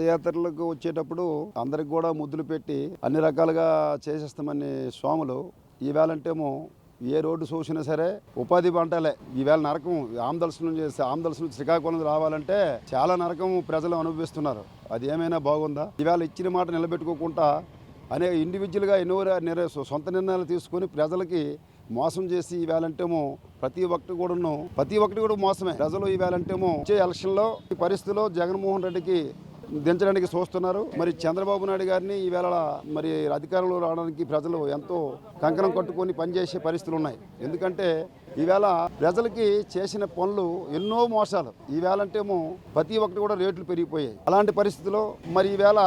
యాత్రలకు వచ్చేటప్పుడు అందరికి కూడా ముద్దులు పెట్టి అన్ని రకాలుగా చేసేస్తామని స్వాములు ఈవేళంటేమో ఏ రోడ్డు చూసినా సరే ఉపాధి పంటలే. ఈవేళ నరకం ఆమదలసం శ్రీకాకుళం రావాలంటే చాలా నరకం ప్రజలు అనుభవిస్తున్నారు. అది ఏమైనా బాగుందా? ఈవేళ ఇచ్చిన మాట నిలబెట్టుకోకుండా అనేక ఇండివిజువల్గా ఎన్నో సొంత నిర్ణయాలు తీసుకొని ప్రజలకి మోసం చేసి ఈవేళంటేమో ప్రతి ఒక్కటి కూడా మోసమే. ప్రజలు ఈవేళంటేమో వచ్చే ఎలక్షన్లో ఈ పరిస్థితిలో జగన్మోహన్ రెడ్డికి దించడానికి చూస్తున్నారు. మరి చంద్రబాబు నాయుడు గారిని ఈవేళ మరి అధికారంలో రావడానికి ప్రజలు ఎంతో కంకణం కట్టుకొని పనిచేసే పరిస్థితులు ఉన్నాయి. ఎందుకంటే ఈవేళ ప్రజలకి చేసిన పనులు ఎన్నో మోసాలు. ఈవేళంటేమో ప్రతి ఒక్కటి కూడా రేట్లు పెరిగిపోయాయి. అలాంటి పరిస్థితుల్లో మరి ఈవేళ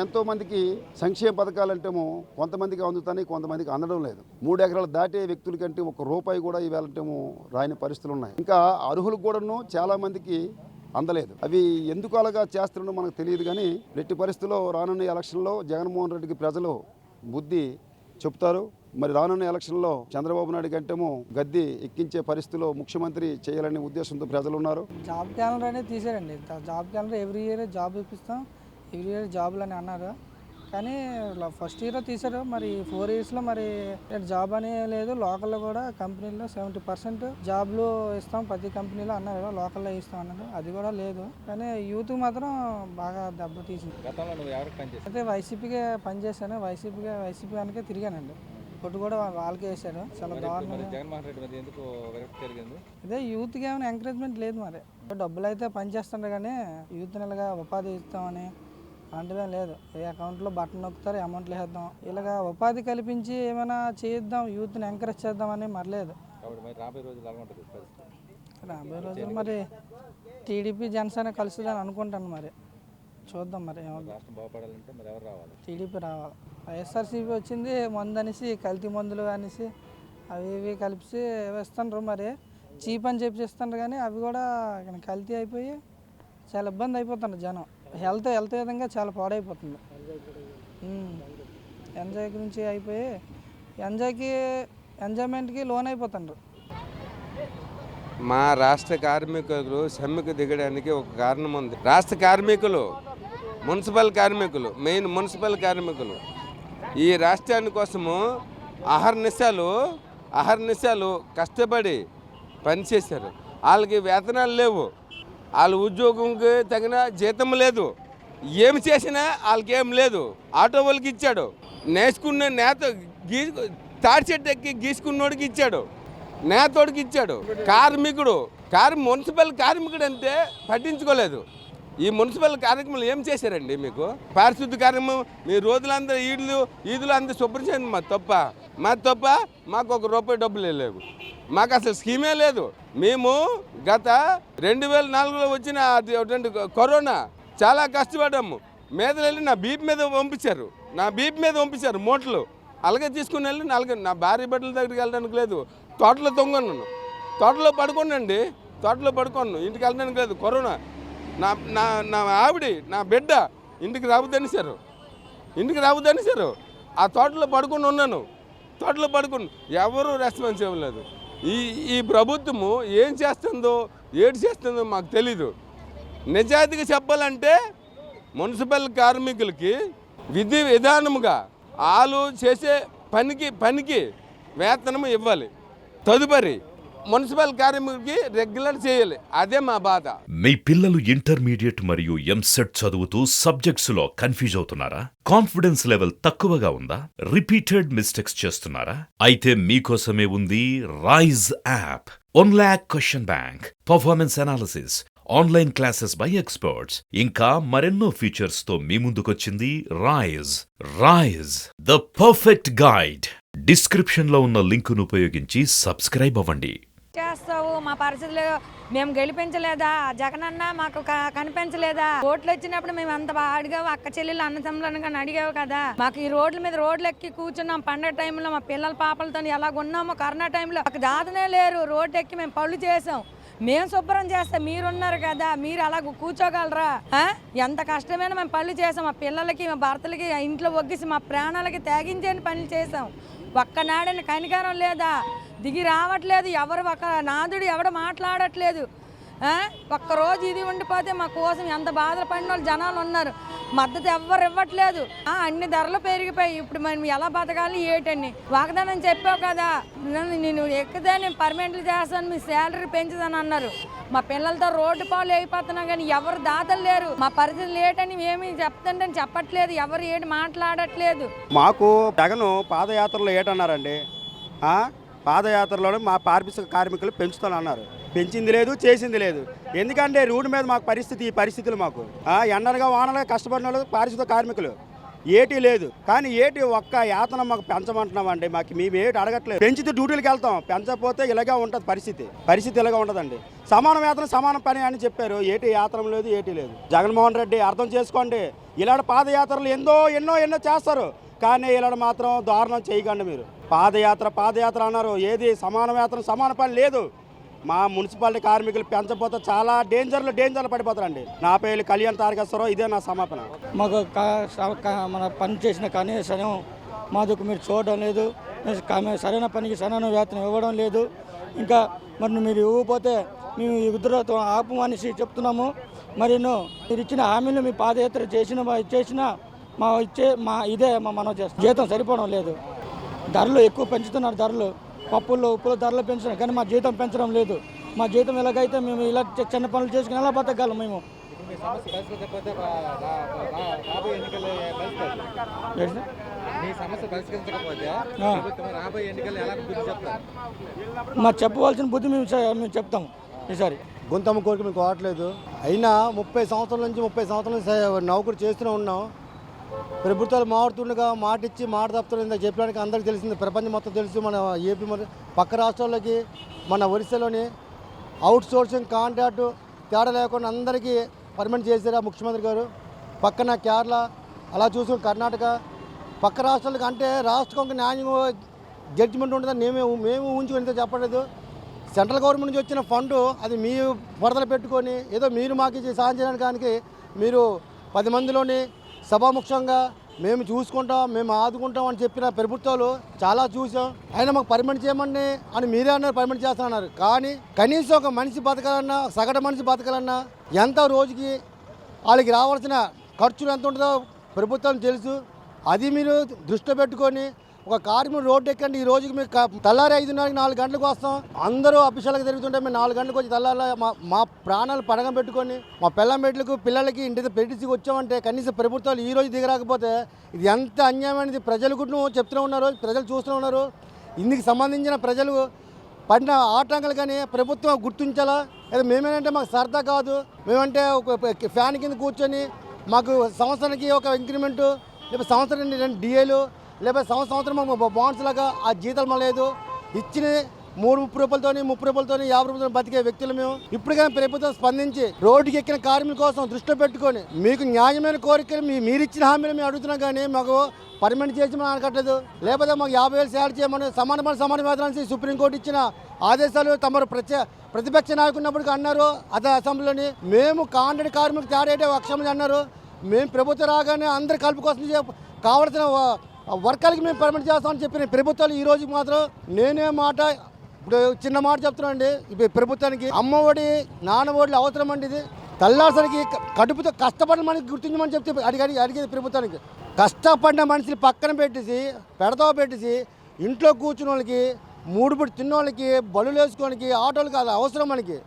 ఎంతో మందికి సంక్షేమ పథకాలంటేమో కొంతమందికి అందుతాయి, కొంతమందికి అందడం లేదు. 3 ఎకరాలు దాటే వ్యక్తుల కంటే ₹1 కూడా ఈవేళంటేమో రాని పరిస్థితులు ఉన్నాయి. ఇంకా అర్హులకు కూడాను చాలా మందికి అందలేదు. అవి ఎందుకు అలాగా చేస్తున్నారో మనకు తెలియదు. కానీ ఎట్టి పరిస్థితుల్లో రానున్న ఎలక్షన్లో జగన్మోహన్ రెడ్డికి ప్రజలు బుద్ధి చెప్తారు. మరి రానున్న ఎలక్షన్లో చంద్రబాబు నాయుడు కంటేమో గద్దె ఎక్కించే పరిస్థితిలో ముఖ్యమంత్రి చేయాలనే ఉద్దేశంతో ప్రజలు ఉన్నారు. జాబ్ క్యాలెండర్ అనేది తీసారండి. Job calendar every year job ఇప్పిస్తాం, ఎవ్రీ ఇయర్ జాబులు అని అన్నారు. కానీ ఫస్ట్ ఇయర్ తీశారు. మరి 4 ఇయర్స్లో మరి జాబ్ అనే లేదు. లోకల్లో కూడా కంపెనీల్లో 70% జాబ్లు ఇస్తాం ప్రతి కంపెనీలో అన్నారు. లోకల్లో ఇస్తాం అన్నారు. అది కూడా లేదు. కానీ యూత్ మాత్రం బాగా దెబ్బతీసింది. అయితే వైసీపీకే పనిచేశాను. వైసీపీ వెనకే తిరిగానండి. కొట్టు కూడా వాళ్ళకే వేశారు. చాలా దారుణంగా. అదే యూత్కి ఏమైనా ఎంకరేజ్మెంట్ లేదు. మరి డబ్బులు అయితే పనిచేస్తుండే కానీ యూత్ నెలగా ఉపాధి ఇస్తామని అలాంటివేం లేదు. ఏ అకౌంట్లో బటన్ నొక్కుతారు, అమౌంట్లు వేద్దాం, ఇలాగా ఉపాధి కల్పించి ఏమైనా చేద్దాం, యూత్ని ఎంకరేజ్ చేద్దామని మరలేదు. రాబోయే రోజులు మరి టీడీపీ జనసేన కలుస్తుందని అనుకుంటాను. మరి చూద్దాం. మరి టీడీపీ రావాలి. వైఎస్ఆర్సీపీ వచ్చింది మందు అనేసి, కల్తీ మందులు అనేసి అవి ఇవి కలిపి వేస్తుండ్రు. మరి చీప్ అని చెప్పిస్తుండ్రు. కానీ అవి కూడా కల్తీ అయిపోయి చాలా ఇబ్బంది అయిపోతుంది. జనం హెల్త్ విధంగా చాలా పాడైపోతుంది. ఎంజాయ్ గురించి అయిపోయి ఎంజాయ్మెంట్కి లోన్ అయిపోతుండ్రు. మా రాష్ట్ర కార్మికులు సమ్మెకు దిగడానికి ఒక కారణం ఉంది. రాష్ట్ర కార్మికులు, మున్సిపల్ కార్మికులు, మెయిన్ మున్సిపల్ కార్మికులు ఈ రాష్ట్రాని కోసము అహర్నిశాలు కష్టపడి పనిచేశారు. వాళ్ళకి వేతనాలు లేవు, వాళ్ళ ఉద్యోగంకి తగిన జీతం లేదు, ఏమి చేసినా వాళ్ళకేం లేదు. ఆటో వాళ్ళకి ఇచ్చాడు, నేసుకున్న నేత తాడి చెట్టు ఎక్కి గీసుకున్నోడికి ఇచ్చాడు, నేతోడికి ఇచ్చాడు. మున్సిపల్ కార్మికుడు అంటే పట్టించుకోలేదు. ఈ మున్సిపల్ కార్యక్రమాలు ఏం చేశారండి? మీకు పారిశుద్ధ కార్యక్రమం మీ రోజులందరూ ఈదులు అందరూ శుభ్రం చేయండి. మా తప్ప మాకు ₹1 డబ్బులు లేవు. మాకు అసలు స్కీమే లేదు. మేము గత 2004లో వచ్చిన కరోనా చాలా కష్టపడ్డాము. వెళ్ళి నా బీపీ మీద పంపించారు మూటలు. అలాగే తీసుకుని వెళ్ళి నా భార్య బిడ్డల దగ్గరికి వెళ్ళడానికి లేదు. తోటలో తొంగన్నాను, తోటలో పడుకోను, ఇంటికి వెళ్ళడానికి లేదు. కరోనా నా ఆవిడ నా బిడ్డ ఇంటికి రావద్దనిశారు. ఆ తోటలో పడుకొని ఉన్నాను. ఎవరు రెస్పాన్స్ ఇవ్వలేదు. ఈ ప్రభుత్వము ఏం చేస్తుందో ఏడు చేస్తుందో మాకు తెలీదు. నిజాయితీగా చెప్పాలంటే మున్సిపల్ కార్మికులకి విధానముగా వాళ్ళు చేసే పనికి వేతనము ఇవ్వాలి. తదుపరి మున్సిపల్ కార్మికులకి రెగ్యులర్ చేయాలి. అదే మా బాధ. మీ పిల్లలు ఇంటర్మీడియట్ మరియు ఎంసెట్ చదువుతూ సబ్జెక్ట్స్ లో కన్ఫ్యూజ్ అవుతున్నారా? కాన్ఫిడెన్స్ లెవెల్ తక్కువగా ఉందా? రిపీటెడ్ మిస్టేక్స్ చేస్తున్నారా? అయితే మీకోసమే ఉంది Rise app. 1 lakh question bank, performance analysis, online classes by experts, ఇంకా మరెన్నో ఫీచర్స్ తో మీ ముందుకొచ్చింది Rise the perfect guide. Description లో ఉన్న లింకును ఉపయోగించి సబ్స్క్రైబ్ అవ్వండి. చేస్తావు మా పరిస్థితులు మేము గెలిపించలేదా? జగనన్న మాకు కనిపించలేదా? ఓట్లు వచ్చినప్పుడు మేము అంత బాగా అడిగావు, అక్క చెల్లెళ్ళు అన్నదమ్ములను అడిగావు కదా. మాకు ఈ రోడ్ల మీద రోడ్లు ఎక్కి కూర్చున్నాం. పండగ టైంలో మా పిల్లల పాపలతో ఎలాగున్నామో, కరోనా టైంలో మాకు దాదనే లేరు. రోడ్డు ఎక్కి మేము పళ్ళు చేసాం. మేము శుభ్రం చేస్తే మీరున్నారు కదా, మీరు అలా కూర్చోగలరా? ఎంత కష్టమైనా మేము పనులు చేసాం. మా పిల్లలకి మా భర్తలకి ఇంట్లో ఒగ్గేసి మా ప్రాణాలకి తెగించని పనులు చేసాం. ఒక్కనాడని కనికారం లేదా? దిగి రావట్లేదు ఎవరు, ఒక నాదుడు ఎవడు మాట్లాడట్లేదు. ఒక్కరోజు ఇది ఉండిపోతే మా కోసం ఎంత బాధపడిన వాళ్ళు జనాలు ఉన్నారు. మద్దతు ఎవ్వరు ఇవ్వట్లేదు. అన్ని ధరలు పెరిగిపోయి ఇప్పుడు మనం ఎలా బతకాలి ఏటని వాగ్దానం చెప్పావు కదా, నేను ఎక్కితే నేను పర్మనెంట్లు చేస్తాను, మీ శాలరీ పెంచుదని అన్నారు. మా పిల్లలతో రోడ్డు పాలు అయిపోతున్నాం కానీ ఎవరు దాతలు లేరు. మా పరిస్థితి లేటని ఏమి చెప్తుంటే చెప్పట్లేదు, ఎవరు ఏటి మాట్లాడట్లేదు. మాకు జగన్ పాదయాత్రలో ఏటన్నారండి, పాదయాత్రలో మా పారిశ్రామిక కార్మికులు పెంచుతానన్నారు. పెంచింది లేదు, చేసింది లేదు. ఎందుకంటే రోడ్డు మీద మాకు ఈ పరిస్థితులు మాకు ఎండనగా వానలుగా కష్టపడిన వాళ్ళు పారిశ్రామిక కార్మికులు ఏటీ లేదు. కానీ ఏటి ఒక్క యాతన మాకు పెంచమంటున్నామండి. మేము ఏటి అడగట్లేదు. పెంచితే డ్యూటీలకు వెళ్తాం, పెంచకపోతే ఇలాగే ఉంటుంది పరిస్థితి ఇలాగే ఉంటుందండి. సమాన వేతనం సమాన పని అని చెప్పారు. ఏటి యాత్రం లేదు, ఏటీ లేదు. జగన్మోహన్ రెడ్డి అర్థం చేసుకోండి. ఇలాంటి పాదయాత్రలు ఎన్నో చేస్తారు, కానీ ఇలాంటి మాత్రం దారుణం చేయకండి. మీరు పాదయాత్ర అన్నారు, ఏది సమాన వేతనం సమాన పని లేదు. మా మున్సిపాలిటీ కార్మికులు పెంచకపోతే చాలా డేంజర్లు పడిపోతారండి. నా పేరు కళ్యాణ్ తారకేశ్వరరావు. ఇదే నా సమాపన. మాకు మన పని చేసిన కనీసం మాకు మీరు చూడడం లేదు. సరైన పనికి సరైన వేతనం ఇవ్వడం లేదు. ఇంకా మరి మీరు ఇవ్వకపోతే మేము ఉద్రతో ఆపమనేసి చెప్తున్నాము. మరి మీరు ఇచ్చిన హామీలు మీ పాదయాత్ర చేసిన ఇదే మనం చేస్తాం. జీతం సరిపోవడం లేదు. ధరలు ఎక్కువ పెంచుతున్నారు. ధరలు పప్పుల్లో ఉప్పులో ధరలు పెంచుతున్నాం, కానీ మా జీతం పెంచడం లేదు. మా జీతం ఎలాగైతే మేము ఇలా చిన్న పనులు చేసుకుని ఎలా బతకగలం మేము? మా చెప్పవలసిన బుద్ధి మేము చెప్తాము. ఈసారి గొంతమ్మ కోరిక మేము కోవట్లేదు. అయినా 30 సంవత్సరాల నుంచి నౌకరు చేస్తూనే ఉన్నాం. ప్రభుత్వాలు మారుతుండగా మాటిచ్చి మాట తప్పుతుంది చెప్పడానికి అందరికీ తెలిసింది, ప్రపంచం మొత్తం తెలుసు. మన ఏపీ పక్క రాష్ట్రాల్లోకి మన ఒరిస్సాలోని అవుట్ సోర్సింగ్ కాంట్రాక్టు తేడా లేకుండా అందరికీ పర్మనెంట్ చేశారు ముఖ్యమంత్రి గారు. పక్కన కేరళ, అలా చూసుకుని కర్ణాటక, పక్క రాష్ట్రాలకి అంటే రాష్ట్రం న్యాయం జడ్జిమెంట్ ఉంటుందని మేము ఊహించుకుని చెప్పలేదు. సెంట్రల్ గవర్నమెంట్ నుంచి వచ్చిన ఫండ్ అది మీ వరదలు పెట్టుకొని ఏదో మీరు మాకు ఇచ్చి సాయం చేయడానికి మీరు 10 మందిలోని సభాముఖ్యంగా మేము చూసుకుంటాం, మేము ఆదుకుంటాం అని చెప్పిన ప్రభుత్వాలు చాలా చూసాం. అయినా మాకు పర్మనెంట్ చేయమని అని మీరే అన్నారు, పర్మనెంట్ చేస్తున్నారు. కానీ కనీసం ఒక మనిషి బతకాలన్నా, సగటు మనిషి బతకాలన్నా ఎంత రోజుకి వాళ్ళకి రావాల్సిన ఖర్చులు ఎంత ఉంటుందో ప్రభుత్వం తెలుసు. అది మీరు దృష్టిలో పెట్టుకొని ఒక కార్మికుడు రోడ్డు ఎక్కండి. ఈ రోజుకి మీకు తెల్లారి 5:30కి 4 గంటలకు వస్తాం. అందరూ అఫీషియల్గా తిరుగుతుంటే మేము 4 గంటలకు వచ్చి తెల్లారి మా ప్రాణాలు పడగం పెట్టుకొని మా పిల్లలకు పిల్లలకి ఇంటి పెట్టించి వచ్చామంటే కనీసం ప్రభుత్వాలు ఈ రోజు దిగరాకపోతే ఇది ఎంత అన్యాయం అనేది ప్రజలు కూడా చెప్తూనే ఉన్నారు, ప్రజలు చూస్తూనే ఉన్నారు. ఇందుకు సంబంధించిన ప్రజలు పడిన ఆటంకాలు కానీ ప్రభుత్వం గుర్తించాలా? లేదా మేమేంటంటే మాకు సరదా కాదు, మేమంటే ఒక ఫ్యాన్ కింద కూర్చొని మాకు సంవత్సరానికి ఒక ఇంక్రిమెంటు, లేకపోతే సంవత్సరానికి 2 డిఏలు, లేకపోతే సంవత్సరం మాకు బాండ్స్ లాగా ఆ జీతాలు లేదు. ఇచ్చిన 30 రూపాయలతోని 30 రూపాయలతోని 50 రూపాయలతో బతికే వ్యక్తులు మేము. ఇప్పుడు కానీ ప్రభుత్వం స్పందించి రోడ్డుకి ఎక్కిన కార్మికుల కోసం దృష్టిలో పెట్టుకొని మీకు న్యాయమైన కోరికలు మీరు ఇచ్చిన హామీలు మేము అడుగుతున్నాం, కానీ మాకు పర్మనెంట్ చేసి మనం అనకట్లేదు. లేకపోతే మాకు 50,000 శాలరీ చేయమని సమాన వేతనాన్ని సుప్రీంకోర్టు ఇచ్చిన ఆదేశాలు తమరు ప్రతిపక్ష నాయకున్నప్పటికీ అన్నారు. అదే అసెంబ్లీలోని మేము కాంట్రాక్ట్ కార్మికులు తేడా అక్షరం అన్నారు. మేము ప్రభుత్వం రాగానే అందరి కలుపు కోసం కావాల్సిన వర్గాలకి మేము పర్మనెంట్ చేస్తామని చెప్పిన ప్రభుత్వాలు ఈ రోజుకి మాత్రం నేనే మాట ఇప్పుడు చిన్న మాట చెప్తున్నాను అండి. ఇప్పుడు ప్రభుత్వానికి అమ్మఒడి నాన్నఒడి అవసరం అండి. ఇది తెల్లాసరికి కడుపుతో కష్టపడిన మనకి గుర్తించమని చెప్తే అడిగేది ప్రభుత్వానికి. కష్టపడిన మనిషిని పక్కన పెట్టేసి ఇంట్లో కూర్చున్న వాళ్ళకి 3 పూట తిన్న వాళ్ళకి బళ్ళు వేసుకోవడానికి ఆటోలకి అది అవసరం మనకి.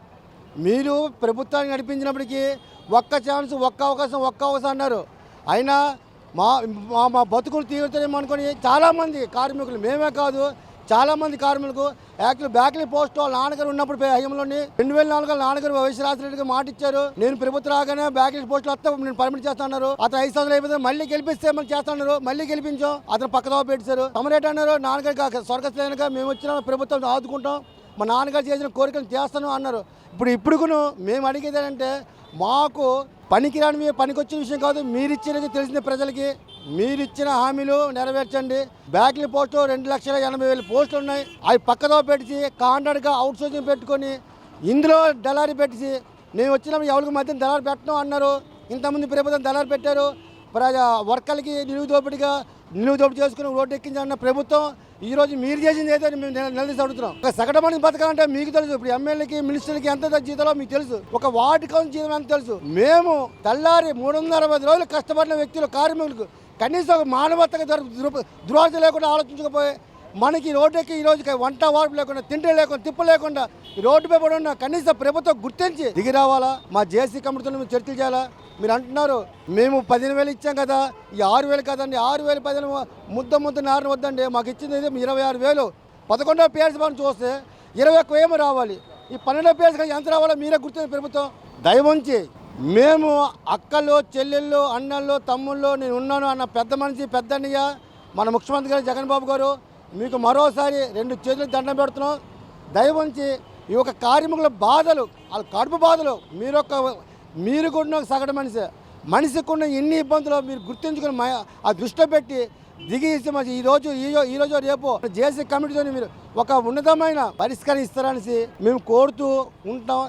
మీరు ప్రభుత్వాన్ని నడిపించినప్పటికీ ఒక్క ఛాన్స్, ఒక్క అవకాశం అన్నారు. అయినా మా బతుకులు తీరుతాయేమో అనుకొని చాలామంది కార్మికులు, మేమే కాదు చాలామంది కార్మికులకు యాక్చువల్ బ్యాక్లీ పోస్ట్ వాళ్ళ నాన్నగారు ఉన్నప్పుడు హయంలోని 2004 నాన్నగారు వైఎస్ రాజశేఖర మాట ఇచ్చారు. నేను ప్రభుత్వం రాగానే బ్యాక్లీ పోస్టులు వస్తే నేను పర్మిట్ చేస్తాను. అతను 5 సంవత్సరాలు అయిపోతే మళ్ళీ గెలిపిస్తే మనం చేస్తున్నారు. మళ్ళీ గెలిపించాం, అతను పక్కదో పెట్టారు. తమరేట అన్నారు, నాన్నగారికి స్వర్గస్థులైనగా మేము వచ్చిన ప్రభుత్వం ఆదుకుంటాం, మా నాన్నగారు చేసిన కోరికలు చేస్తాను అన్నారు. ఇప్పుడు మేము అడిగేది ఏంటంటే మాకు పనికిరాని పనికొచ్చిన విషయం కాదు, మీరిచ్చినది తెలిసిన ప్రజలకి మీరిచ్చిన హామీలు నెరవేర్చండి. బ్యాక్లీ పోస్టు 2,80,000 పోస్టులు ఉన్నాయి. అవి పక్కదో పెట్టి కాంట్రాక్ట్గా అవుట్ సోర్సింగ్ పెట్టుకొని ఇందులో దళారీ పెట్టి నేను వచ్చినప్పుడు ఎవరికి మధ్య దళారీ పెట్టను అన్నారు. ఇంతమంది ప్రభుత్వం దళారీ పెట్టారు. వర్కర్లకి నిలువు దోపిడిగా నిలువు దోపిడీ చేసుకుని రోడ్డు ఎక్కించాలన్న ప్రభుత్వం ఈ రోజు మీరు చేసింది ఏదో మేము నిలదీసి అడుగుతున్నాం. ఒక సగటు మనిషి బతకాలంటే మీకు తెలుసు, ఇప్పుడు ఎమ్మెల్యేకి మినిస్టర్కి ఎంత జీతాలో మీకు తెలుసు, ఒక వార్డు కౌన్సిల్ జీతం ఎంత తెలుసు. మేము తెల్లారి 360 రోజులు కష్టపడిన వ్యక్తులు, కార్మికులకు కనీసం ఒక మానవతగా దురాశ లేకుండా ఆలోచించకపోయి మనకి రోడ్డుకి ఈరోజు వంట వార్పు లేకుండా, తిండి లేకుండా, తిప్ప లేకుండా ఈ రోడ్డుపై పడి ఉన్న కనీసం ప్రభుత్వం గుర్తించి దిగి రావాలా. మా జేసీ కమిటీతో మీరు చర్చలు చేయాలా. మీరు అంటున్నారు మేము 15,000 ఇచ్చాం కదా, ఈ 6,000 కదండి, 6,000 10,000 ముద్ద నారిన వద్దండి, మాకు ఇచ్చింది 26,000. 11వ పేర్స్ మనం చూస్తే 21 ఏమో రావాలి, ఈ 12వ పేర్స్ ఎంత రావాలో మీరే గుర్తించిన ప్రభుత్వం. దయవుంచి మేము అక్కలు, చెల్లెళ్ళు, అన్నళ్ళు, తమ్ముళ్ళు నేను ఉన్నాను అన్న పెద్ద మనిషి, పెద్దన్నయ్య మన ముఖ్యమంత్రి గారు జగన్ బాబు గారు మీకు మరోసారి 2 చేతులు దండం పెడుతున్నాం. దయవుంచి ఈ యొక్క కార్మికుల బాధలు, వాళ్ళ కడుపు బాధలు మీరు కూడా ఒక సగటు మనిషికి ఉన్న ఎన్ని ఇబ్బందులు మీరు గుర్తించుకుని ఆ దృష్టిలో పెట్టి దిగి ఈరోజు రేపు జేసీ కమిటీతో మీరు ఒక ఉన్నతమైన పరిష్కారం ఇస్తారనేసి మేము కోరుతూ ఉంటాం.